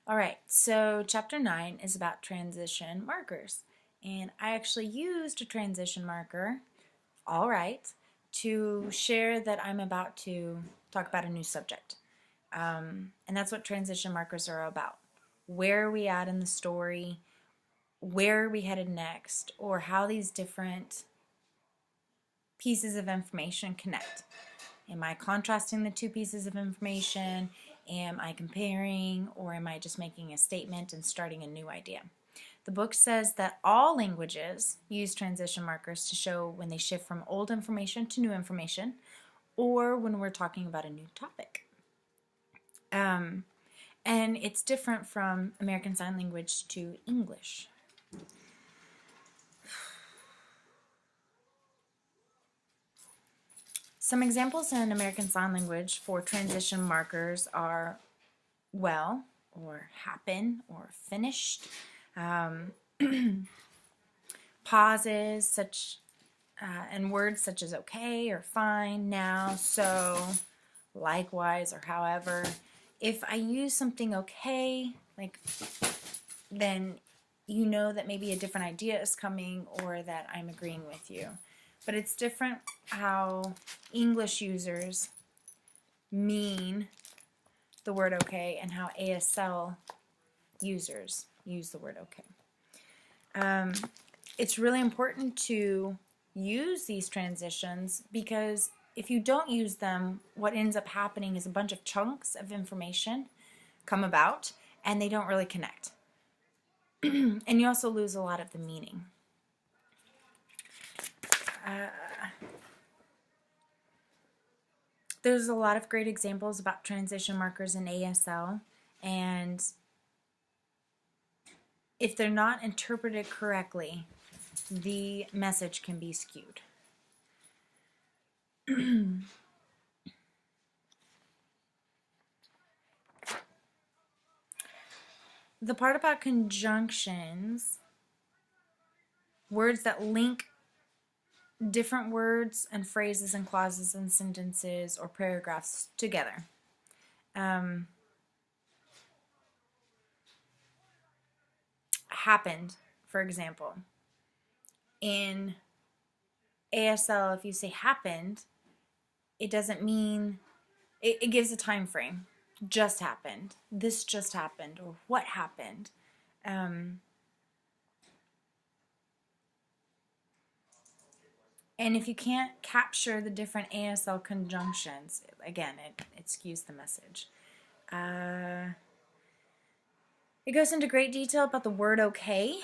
All right, so chapter 9 is about transition markers. And I actually used a transition marker, all right, to share that I'm about to talk about a new subject. And that's what transition markers are about. Where are we at in the story? Where are we headed next? Or how these different pieces of information connect. Am I contrasting the two pieces of information? Am I comparing, or am I just making a statement and starting a new idea? The book says that all languages use transition markers to show when they shift from old information to new information, or when we're talking about a new topic. And it's different from American Sign Language to English. Some examples in American Sign Language for transition markers are well, or happen, or finished. Pauses and words such as okay or fine, now, so, likewise, or however. If I use something okay, then you know that maybe a different idea is coming or that I'm agreeing with you. But it's different how English users mean the word okay and how ASL users use the word okay. It's really important to use these transitions because if you don't use them, what ends up happening is a bunch of chunks of information come about and they don't really connect. And you also lose a lot of the meaning. There's a lot of great examples about transition markers in ASL, and if they're not interpreted correctly, the message can be skewed. The part about conjunctions, words that link different words and phrases and clauses and sentences or paragraphs together. Happened, for example. In ASL, if you say happened, it doesn't mean, it gives a time frame. Just happened, this just happened, or what happened. And if you can't capture the different ASL conjunctions, again, it skews the message. It goes into great detail about the word okay.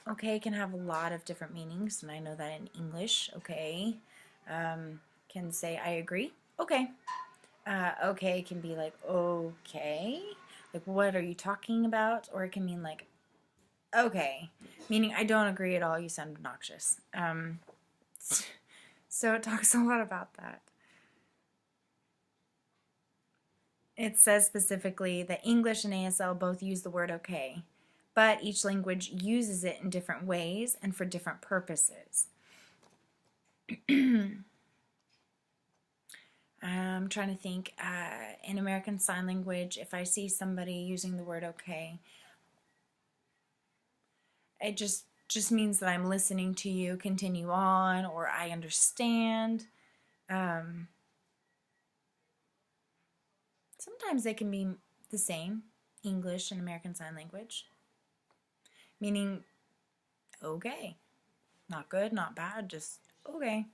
Okay can have a lot of different meanings, and I know that in English, okay can say I agree, okay. Okay can be like okay, like what are you talking about? Or it can mean like okay, meaning I don't agree at all, you sound obnoxious. So it talks a lot about that. It says specifically that English and ASL both use the word okay, but each language uses it in different ways and for different purposes. I'm trying to think, in American Sign Language, if I see somebody using the word okay, it just means that I'm listening to you, continue on, or I understand. Sometimes they can be the same, English and American Sign Language, meaning okay, not good, not bad, just okay.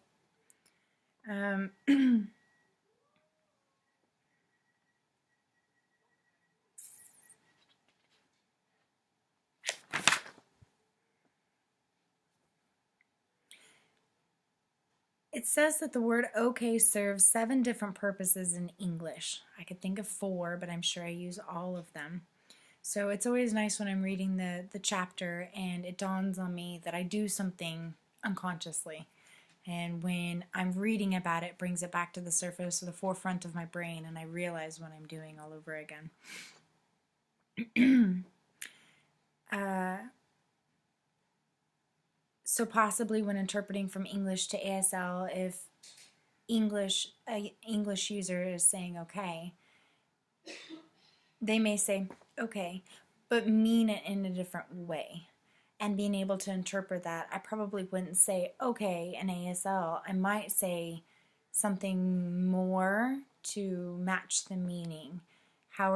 It says that the word okay serves 7 different purposes in English. I could think of 4, but I'm sure I use all of them. So it's always nice when I'm reading the chapter and it dawns on me that I do something unconsciously. And when I'm reading about it, brings it back to the surface or the forefront of my brain, and I realize what I'm doing all over again. So possibly when interpreting from English to ASL, if English user is saying okay, they may say okay, but mean it in a different way. And being able to interpret that, I probably wouldn't say okay in ASL. I might say something more to match the meaning. How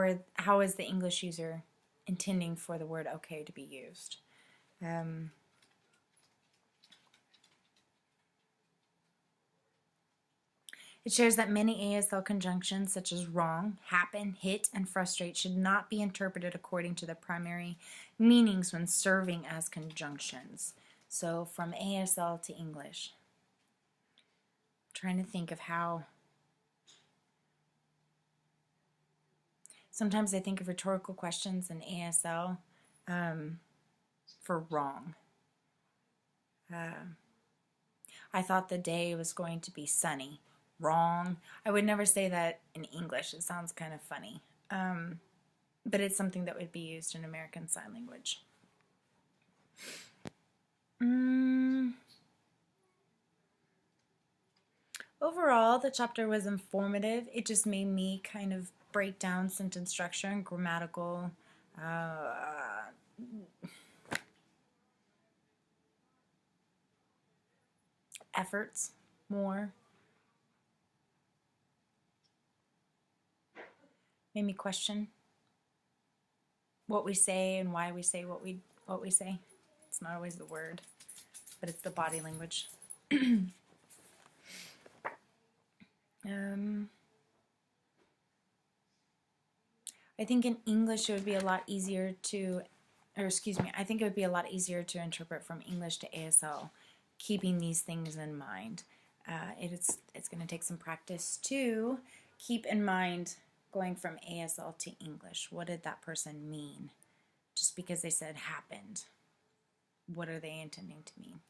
is the English user intending for the word okay to be used? It shares that many ASL conjunctions, such as wrong, happen, hit, and frustrate, should not be interpreted according to their primary meanings when serving as conjunctions. So from ASL to English. I'm trying to think of how. Sometimes I think of rhetorical questions in ASL for wrong. I thought the day was going to be sunny. Wrong. I would never say that in English. It sounds kind of funny. But it's something that would be used in American Sign Language. Overall, the chapter was informative. It just made me kind of break down sentence structure and grammatical efforts more. Made me question what we say and why we say what we say. It's not always the word, but it's the body language. I think in English it would be a lot easier to, I think it would be a lot easier to interpret from English to ASL, keeping these things in mind. It's going to take some practice to keep in mind going from ASL to English. What did that person mean? Just because they said happened, what are they intending to mean?